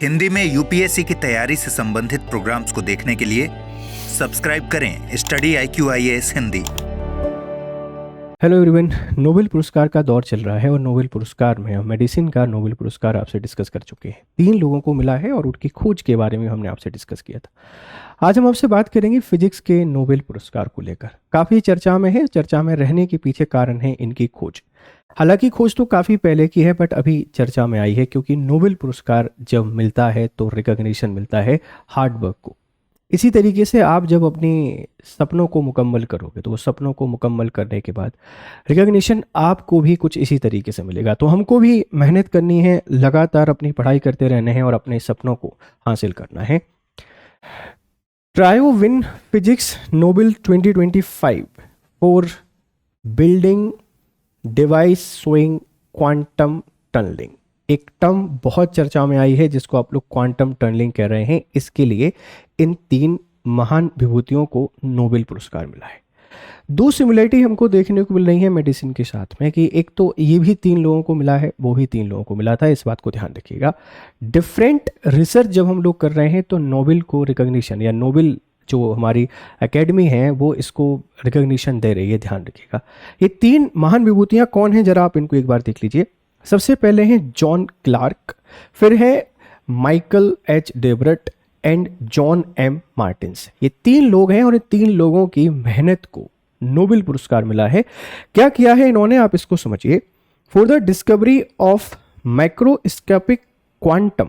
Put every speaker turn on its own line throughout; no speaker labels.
हिंदी में यूपीएससी की तैयारी से संबंधित प्रोग्राम्स को देखने के लिए सब्सक्राइब करें study IQIAS Hindi.
Hello everyone, Nobel पुरस्कार का दौर चल रहा है और नोबेल पुरस्कार में हम मेडिसिन का नोबेल पुरस्कार आपसे डिस्कस कर चुके हैं। 3 लोगों को मिला है और उनकी खोज के बारे में हमने आपसे डिस्कस किया था। आज हम आपसे बात करेंगे फिजिक्स के नोबेल पुरस्कार को लेकर। काफ़ी चर्चा में है, चर्चा में रहने के पीछे कारण है इनकी खोज। हालांकि खोज तो काफ़ी पहले की है, बट अभी चर्चा में आई है क्योंकि नोबेल पुरस्कार जब मिलता है तो रिकॉग्निशन मिलता है हार्डवर्क को। इसी तरीके से आप जब अपने सपनों को मुकम्मल करोगे तो वो सपनों को मुकम्मल करने के बाद रिकॉग्निशन आपको भी कुछ इसी तरीके से मिलेगा। तो हमको भी मेहनत करनी है, लगातार अपनी पढ़ाई करते रहना है और अपने सपनों को हासिल करना है। Trio win physics Nobel 2025 for building device showing quantum tunnelling. एक टर्म बहुत चर्चा में आई है जिसको आप लोग क्वांटम टनलिंग कह रहे हैं। इसके लिए इन 3 महान विभूतियों को नोबेल पुरस्कार मिला है। 2 सिमिलरिटी हमको देखने को मिल रही है मेडिसिन के साथ में कि एक तो ये भी 3 लोगों को मिला है, वो भी 3 लोगों को मिला था। इस बात को ध्यान रखिएगा। डिफरेंट रिसर्च जब हम लोग कर रहे हैं तो नोबेल को रिकॉग्निशन या नोबेल जो हमारी एकेडमी है वो इसको रिकॉग्निशन दे रही है, ध्यान रखिएगा। ये 3 महान विभूतियां कौन हैं, जरा आप इनको एक बार देख लीजिए। सबसे पहले हैं जॉन क्लार्क, फिर है Michael H Devert and John M Martins. ये 3 लोग हैं और इन 3 लोगों की मेहनत को नोबेल पुरस्कार मिला है। क्या किया है इन्होंने, आप इसको समझिए। For the discovery of microscopic quantum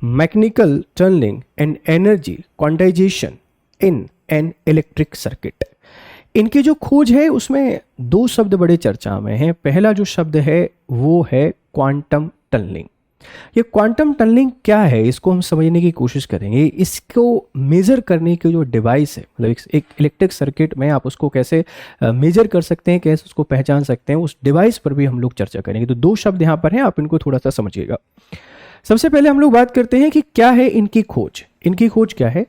mechanical tunnelling and energy quantization in an electric circuit. इनकी जो खोज है उसमें 2 शब्द बड़े चर्चा में हैं। पहला जो शब्द है वो है क्वांटम टनलिंग। ये क्वांटम टनलिंग क्या है, इसको हम समझने की कोशिश करेंगे। इसको मेजर करने की जो डिवाइस है, मतलब एक इलेक्ट्रिक सर्किट में आप उसको कैसे मेजर कर सकते हैं, कैसे उसको पहचान सकते हैं, उस डिवाइस पर भी हम लोग चर्चा करेंगे। तो 2 शब्द यहाँ पर हैं, आप इनको थोड़ा सा समझिएगा। सबसे पहले हम लोग बात करते हैं कि क्या है इनकी खोज। इनकी खोज क्या है?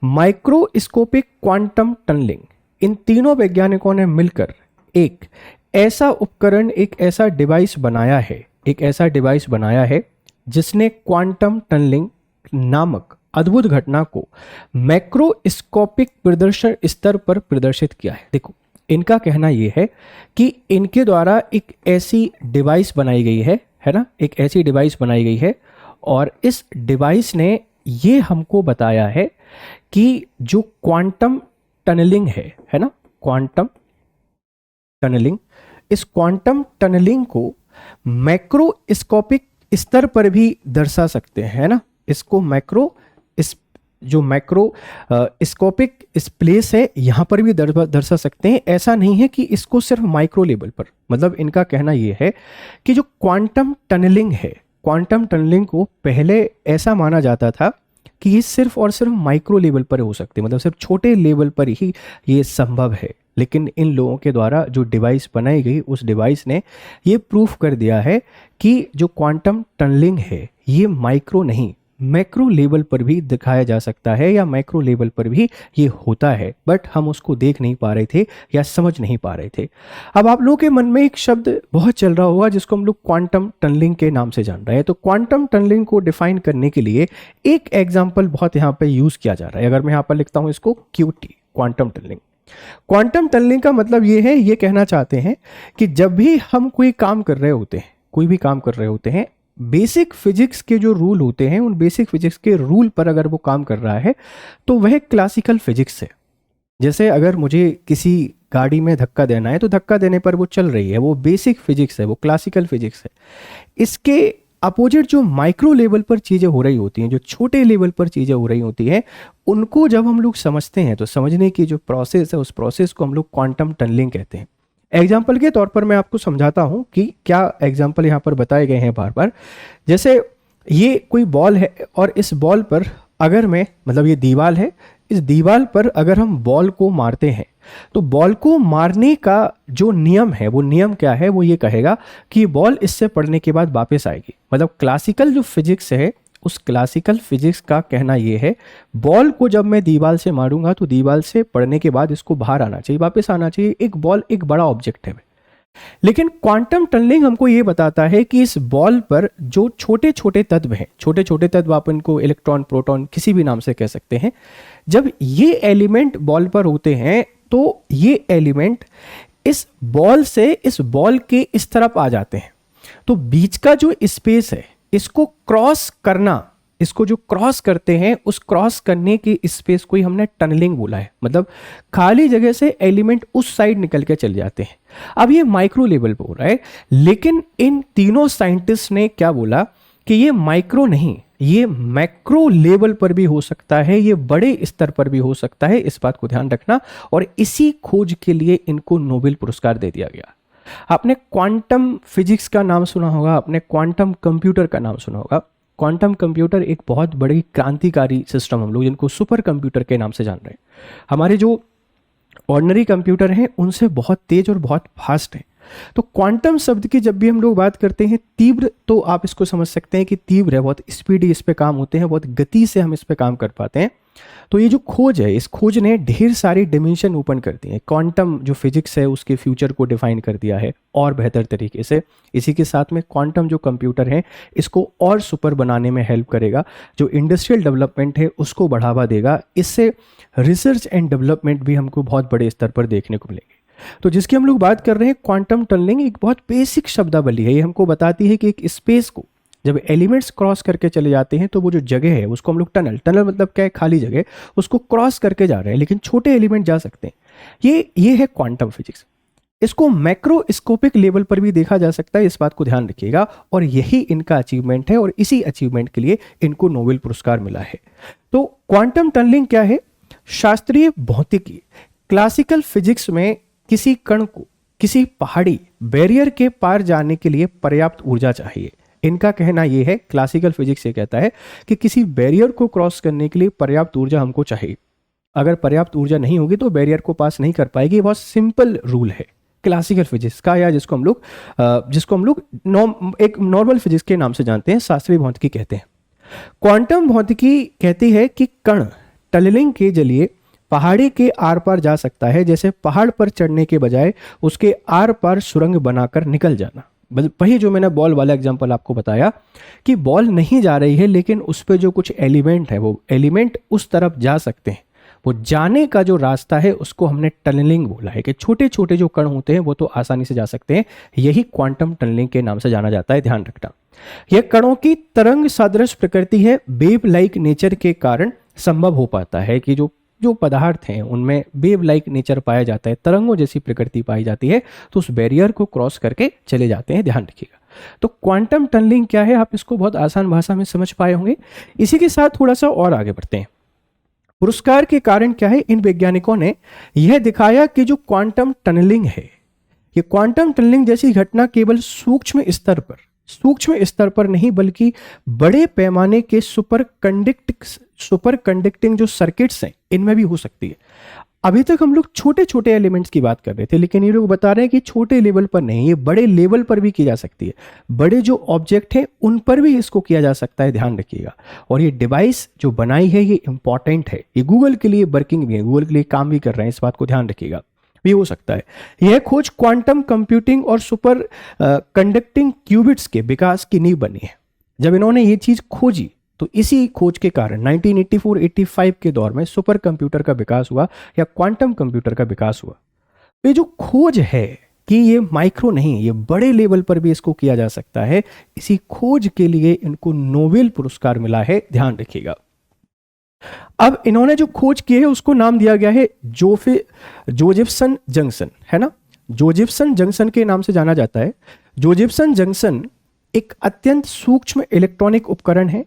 Microscopic quantum tunnelling. इन तीनों वैज्ञानिकों ने मिलकर एक ऐसा उपकरण, एक ऐसा डिवाइस बनाया है जिसने क्वांटम टनलिंग नामक अद्भुत घटना को मैक्रोस्कोपिक प्रदर्शन स्तर पर प्रदर्शित किया है। देखो, इनका कहना यह है कि इनके द्वारा एक ऐसी डिवाइस बनाई गई है ना, एक ऐसी डिवाइस बनाई गई है और इस डिवाइस ने ये हमको बताया है कि जो क्वांटम टनलिंग है ना, क्वांटम टनलिंग, इस क्वांटम टनलिंग को मैक्रोस्कोपिक स्तर पर भी दर्शा सकते हैं, है ना। इसको जो मैक्रोस्कोपिक प्लेस है यहाँ पर भी दर्शा सकते हैं। ऐसा नहीं है कि इसको सिर्फ माइक्रो लेवल पर, मतलब इनका कहना यह है कि जो क्वांटम टनलिंग है, क्वांटम टनलिंग को पहले ऐसा माना जाता था कि ये सिर्फ और सिर्फ माइक्रो लेवल पर हो सकते हैं, मतलब सिर्फ छोटे लेवल पर ही ये संभव है। लेकिन इन लोगों के द्वारा जो डिवाइस बनाई गई, उस डिवाइस ने ये प्रूफ कर दिया है कि जो क्वांटम टनलिंग है ये माइक्रो नहीं, मैक्रो लेवल पर भी दिखाया जा सकता है या मैक्रो लेवल पर भी ये होता है। बट हम उसको देख नहीं पा रहे थे या समझ नहीं पा रहे थे। अब आप लोगों के मन में एक शब्द बहुत चल रहा होगा जिसको हम लोग क्वांटम टनलिंग के नाम से जान रहे हैं। तो क्वांटम टनलिंग को डिफाइन करने के लिए एक एग्जाम्पल बहुत यहाँ पे यूज किया जा रहा है। अगर मैं यहाँ पर लिखता हूँ इसको QT, quantum tunnelling. Quantum tunnelling का मतलब ये है, ये कहना चाहते हैं कि जब भी हम कोई भी काम कर रहे होते हैं, बेसिक फिजिक्स के जो रूल होते हैं, उन बेसिक फिजिक्स के रूल पर अगर वो काम कर रहा है तो वह क्लासिकल फिजिक्स है। जैसे अगर मुझे किसी गाड़ी में धक्का देना है तो धक्का देने पर वो चल रही है, वो बेसिक फिजिक्स है, वो क्लासिकल फिजिक्स है। इसके अपोजिट जो माइक्रो लेवल पर चीज़ें हो रही होती हैं, जो छोटे लेवल पर चीज़ें हो रही होती हैं, उनको जब हम लोग समझते हैं तो समझने की जो प्रोसेस है, उस प्रोसेस को हम लोग क्वांटम टनलिंग कहते हैं। एग्जाम्पल के तौर पर मैं आपको समझाता हूं कि क्या एग्जाम्पल यहाँ पर बताए गए हैं बार बार। जैसे ये कोई बॉल है और इस बॉल पर अगर मैं, मतलब ये दीवार है, इस दीवार पर अगर हम बॉल को मारते हैं तो बॉल को मारने का जो नियम है, वो नियम क्या है, वो ये कहेगा कि बॉल इससे पड़ने के बाद वापस आएगी। मतलब क्लासिकल जो फिजिक्स है, उस क्लासिकल फिजिक्स का कहना ये है, बॉल को जब मैं दीवार से मारूंगा तो दीवार से पड़ने के बाद इसको बाहर आना चाहिए, वापस आना चाहिए। एक बॉल एक बड़ा ऑब्जेक्ट है, लेकिन क्वांटम टनलिंग हमको ये बताता है कि इस बॉल पर जो छोटे छोटे तत्व हैं, छोटे छोटे तत्व आप इनको इलेक्ट्रॉन, प्रोटॉन किसी भी नाम से कह सकते हैं, जब ये एलिमेंट बॉल पर होते हैं तो ये एलिमेंट इस बॉल से इस बॉल के इस तरफ आ जाते हैं। तो बीच का जो स्पेस है इसको क्रॉस करना, इसको जो क्रॉस करते हैं उस क्रॉस करने के स्पेस को ही हमने टनलिंग बोला है। मतलब खाली जगह से एलिमेंट उस साइड निकल के चले जाते हैं। अब ये माइक्रो लेवल पे हो रहा है, लेकिन इन तीनों साइंटिस्ट ने क्या बोला कि ये माइक्रो नहीं, ये मैक्रो लेवल पर भी हो सकता है, ये बड़े स्तर पर भी हो सकता है, इस बात को ध्यान रखना। और इसी खोज के लिए इनको नोबेल पुरस्कार दे दिया गया। आपने क्वांटम फिजिक्स का नाम सुना होगा, आपने क्वांटम कंप्यूटर का नाम सुना होगा। क्वांटम कंप्यूटर एक बहुत बड़ी क्रांतिकारी सिस्टम, हम लोग जिनको सुपर कंप्यूटर के नाम से जान रहे हैं। हमारे जो ऑर्डिनरी कंप्यूटर हैं उनसे बहुत तेज और बहुत फास्ट है। तो क्वांटम शब्द की जब भी हम लोग बात करते हैं, तीव्र, तो आप इसको समझ सकते हैं कि तीव्र है, बहुत स्पीडी इस पे काम होते हैं, बहुत गति से हम इस पे काम कर पाते हैं। तो ये जो खोज है, इस खोज ने ढेर सारी डिमेंशन ओपन कर दी है। क्वांटम जो फिजिक्स है उसके फ्यूचर को डिफाइन कर दिया है और बेहतर तरीके से। इसी के साथ में क्वांटम जो कंप्यूटर है इसको और सुपर बनाने में हेल्प करेगा, जो इंडस्ट्रियल डेवलपमेंट है उसको बढ़ावा देगा। इससे रिसर्च एंड डेवलपमेंट भी हमको बहुत बड़े स्तर पर देखने को मिलेंगे। तो जिसकी हम लोग बात कर रहे हैं, क्वांटम टनलिंग एक बहुत बेसिक शब्दावली है। ये हमको बताती है कि एक स्पेस को जब एलिमेंट्स क्रॉस करके चले जाते हैं तो वो जो जगह है उसको हम लोग टनल मतलब क्या है, खाली जगह, उसको क्रॉस करके जा रहे हैं, लेकिन छोटे एलिमेंट जा सकते हैं। ये है क्वांटम फिजिक्स। इसको मैक्रोस्कोपिक लेवल पर भी देखा जा सकता है, इस बात को ध्यान रखिएगा। और यही इनका अचीवमेंट है और इसी अचीवमेंट के लिए इनको नोबेल पुरस्कार मिला है। तो क्वांटम टनलिंग क्या है? शास्त्रीय भौतिकी, क्लासिकल फिजिक्स में किसी कण को किसी पहाड़ी बैरियर के पार जाने के लिए पर्याप्त ऊर्जा चाहिए। इनका कहना यह है, क्लासिकल फिजिक्स ये कहता है कि किसी बैरियर को क्रॉस करने के लिए पर्याप्त ऊर्जा हमको चाहिए। अगर पर्याप्त ऊर्जा नहीं होगी तो बैरियर को पास नहीं कर पाएगी। बहुत सिंपल रूल है क्लासिकल फिजिक्स का, या जिसको हम लोग एक नॉर्मल फिजिक्स के नाम से जानते हैं, शास्त्रीय भौतिकी कहते हैं। क्वांटम भौतिकी कहती है कि कण टनलिंग के जरिए पहाड़ी के आर पार जा सकता है, जैसे पहाड़ पर चढ़ने के बजाय उसके आर पार सुरंग बनाकर निकल जाना। वही जो मैंने बॉल वाला एग्जांपल आपको बताया कि बॉल नहीं जा रही है, लेकिन उस पर जो कुछ एलिमेंट है वो एलिमेंट उस तरफ जा सकते हैं। वो जाने का जो रास्ता है उसको हमने टनलिंग बोला है, कि छोटे छोटे जो कण होते हैं वो तो आसानी से जा सकते हैं। यही क्वांटम टनलिंग के नाम से जाना जाता है, ध्यान रखना। यह कणों की तरंग सदृश प्रकृति है, वेव लाइक नेचर के कारण संभव हो पाता है कि जो पदार्थ हैं उनमें वेव लाइक नेचर पाया जाता है, तरंगों जैसी प्रकृति पाई जाती है, तो उस बैरियर को क्रॉस करके चले जाते हैं, ध्यान रखिएगा। तो क्वांटम टनलिंग क्या है, आप इसको बहुत आसान भाषा में समझ पाए होंगे। इसी के साथ थोड़ा सा और आगे बढ़ते हैं। पुरस्कार के कारण क्या है, इन वैज्ञानिकों ने यह दिखाया कि जो क्वांटम टनलिंग है, ये क्वांटम टनलिंग जैसी घटना केवल सूक्ष्म स्तर पर नहीं बल्कि बड़े पैमाने के सुपर कंडक्टिंग जो सर्किट्स हैं इनमें भी हो सकती है। अभी तक हम लोग छोटे छोटे एलिमेंट्स की बात कर रहे थे, लेकिन ये लोग बता रहे हैं कि छोटे लेवल पर नहीं, ये बड़े लेवल पर भी की जा सकती है। बड़े जो ऑब्जेक्ट हैं उन पर भी इसको किया जा सकता है, ध्यान रखिएगा। और ये डिवाइस जो बनाई है ये इंपॉर्टेंट है, ये गूगल के लिए वर्किंग भी है, गूगल के लिए काम भी कर रहे हैं, इस बात को ध्यान रखिएगा, भी हो सकता है। यह खोज क्वांटम कंप्यूटिंग और सुपर कंडक्टिंग क्यूबिट्स के विकास की नींव बनी है। जब इन्होंने ये चीज खोजी तो इसी खोज के कारण 1984-85 के दौर में सुपर कंप्यूटर का विकास हुआ या क्वांटम कंप्यूटर का विकास हुआ। तो ये जो खोज है कि ये माइक्रो नहीं, ये बड़े लेवल पर भी इसको किया जा सकता है, इसी खोज के लिए इनको नोबेल पुरस्कार मिला है, ध्यान रखिएगा। अब इन्होंने जो खोज की है उसको नाम दिया गया है जोसेफसन जंक्शन, है ना। जोसेफसन जंक्शन के नाम से जाना जाता है। जोसेफसन जंक्शन एक अत्यंत सूक्ष्म इलेक्ट्रॉनिक उपकरण है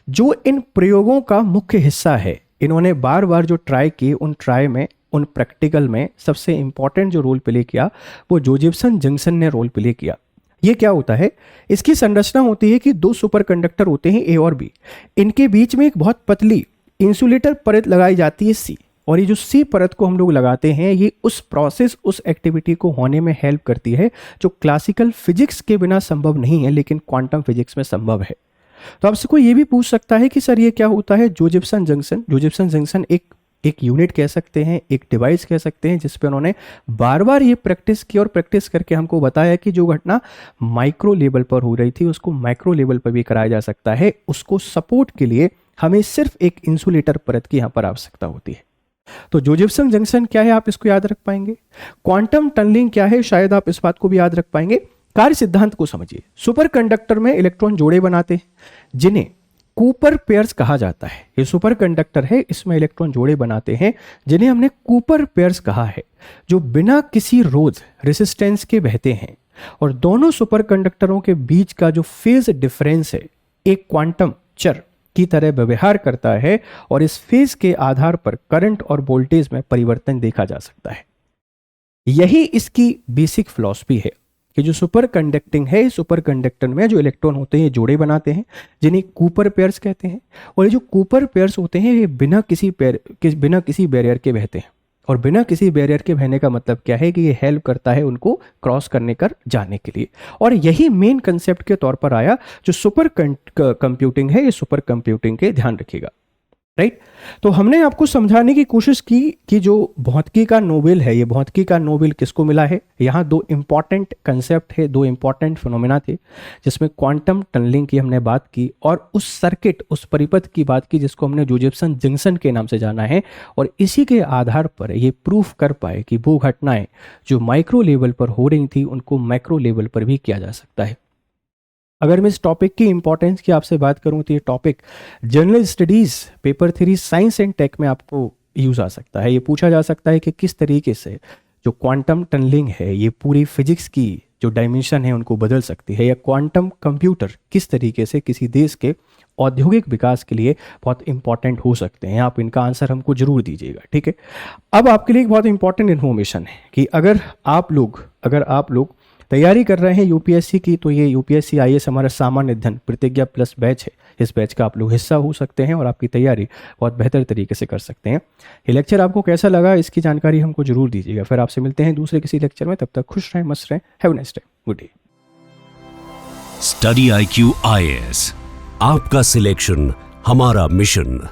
जो इन प्रयोगों का मुख्य हिस्सा है। इन्होंने बार बार जो ट्राई किए, उन ट्राई में, उन प्रैक्टिकल में सबसे इंपॉर्टेंट जो रोल प्ले किया वो जोसेफसन जंक्शन ने रोल प्ले किया। ये क्या होता है, इसकी संरचना होती है कि दो सुपर कंडक्टर होते हैं ए और बी, इनके बीच में एक बहुत पतली इंसुलेटर परत लगाई जाती है सी, और ये जो सी परत को हम लोग लगाते हैं ये उस प्रोसेस, उस एक्टिविटी को होने में हेल्प करती है जो क्लासिकल फिजिक्स के बिना संभव नहीं है लेकिन क्वांटम फिजिक्स में संभव है। तो आपसे कोई ये भी पूछ सकता है कि सर ये क्या होता है जोसेफसन जंक्शन? जोसेफसन जंक्शन एक एक यूनिट कह सकते हैं, एक डिवाइस कह सकते हैं, जिस पे उन्होंने बार बार ये प्रैक्टिस की और प्रैक्टिस करके हमको बताया कि जो घटना माइक्रो लेवल पर हो रही थी उसको मैक्रो लेवल पर भी कराया जा सकता है। उसको सपोर्ट के लिए हमें सिर्फ एक इंसुलेटर परत की यहाँ पर आवश्यकता होती है। तो जोसेफसन जंक्शन क्या है, आप इसको याद रख पाएंगे। क्वांटम टनलिंग क्या है, शायद आप इस बात को भी याद रख पाएंगे। कार्य सिद्धांत को समझिए। सुपर कंडक्टर में इलेक्ट्रॉन जोड़े बनाते हैं जिन्हें कूपर पेयर्स कहा जाता है। ये सुपर कंडक्टर है, इसमें इलेक्ट्रॉन जोड़े बनाते हैं जिन्हें हमने कूपर पेयर्स कहा है, जो बिना किसी रोध रेसिस्टेंस के बहते हैं। और दोनों सुपर कंडक्टरों के बीच का जो फेज डिफरेंस है एक क्वांटम चर की तरह व्यवहार करता है और इस फेज के आधार पर करंट और वोल्टेज में परिवर्तन देखा जा सकता है। यही इसकी बेसिक फिलॉसफी है कि जो सुपर कंडक्टिंग है, सुपर कंडक्टर में जो इलेक्ट्रॉन होते हैं जोड़े बनाते हैं जिन्हें कूपर पेयर्स कहते हैं। और ये जो कूपर पेयर्स होते हैं ये बिना किसी बैरियर के बहते हैं। और बिना किसी बैरियर के बहने का मतलब क्या है कि ये हेल्प करता है उनको क्रॉस करने कर जाने के लिए। और यही मेन कंसेप्ट के तौर पर आया जो सुपर कंप्यूटिंग है। ये सुपर कंप्यूटिंग के ध्यान रखिएगा, राइट। तो हमने आपको समझाने की कोशिश की कि जो भौतिकी का नोबेल है, ये भौतिकी का नोबेल किसको मिला है। यहाँ दो इंपॉर्टेंट कंसेप्ट है, दो इंपॉर्टेंट फिनोमेना थे, जिसमें क्वांटम टनलिंग की हमने बात की और उस सर्किट, उस परिपथ की बात की जिसको हमने जोसेफसन जंक्शन के नाम से जाना है। और इसी के आधार पर ये प्रूफ कर पाए कि वो घटनाएं जो माइक्रो लेवल पर हो रही थी उनको मैक्रो लेवल पर भी किया जा सकता है। अगर मैं इस टॉपिक की इंपॉर्टेंस की आपसे बात करूं तो ये topic general studies paper 3 science and tech में आपको यूज आ सकता है। ये पूछा जा सकता है कि किस तरीके से जो क्वांटम टनलिंग है ये पूरी फिजिक्स की जो डायमेंशन है उनको बदल सकती है, या क्वांटम कंप्यूटर किस तरीके से किसी देश के औद्योगिक विकास के लिए बहुत इंपॉर्टेंट हो सकते हैं। आप इनका आंसर हमको जरूर दीजिएगा, ठीक है। अब आपके लिए एक बहुत इंपॉर्टेंट इन्फॉर्मेशन है कि अगर आप लोग तैयारी कर रहे हैं यूपीएससी की, तो ये यूपीएससी आईएएस हमारा सामान्य अध्ययन प्रतिज्ञा प्लस बैच है। इस बैच का आप लोग हिस्सा हो सकते हैं और आपकी तैयारी बहुत बेहतर तरीके से कर सकते हैं। ये लेक्चर आपको कैसा लगा इसकी जानकारी हमको जरूर दीजिएगा। फिर आपसे मिलते हैं दूसरे किसी लेक्चर में, तब तक खुश रहें, मस्त रहें। Have a nice day, good day.
Study IQ IAS, आपका सिलेक्शन हमारा मिशन।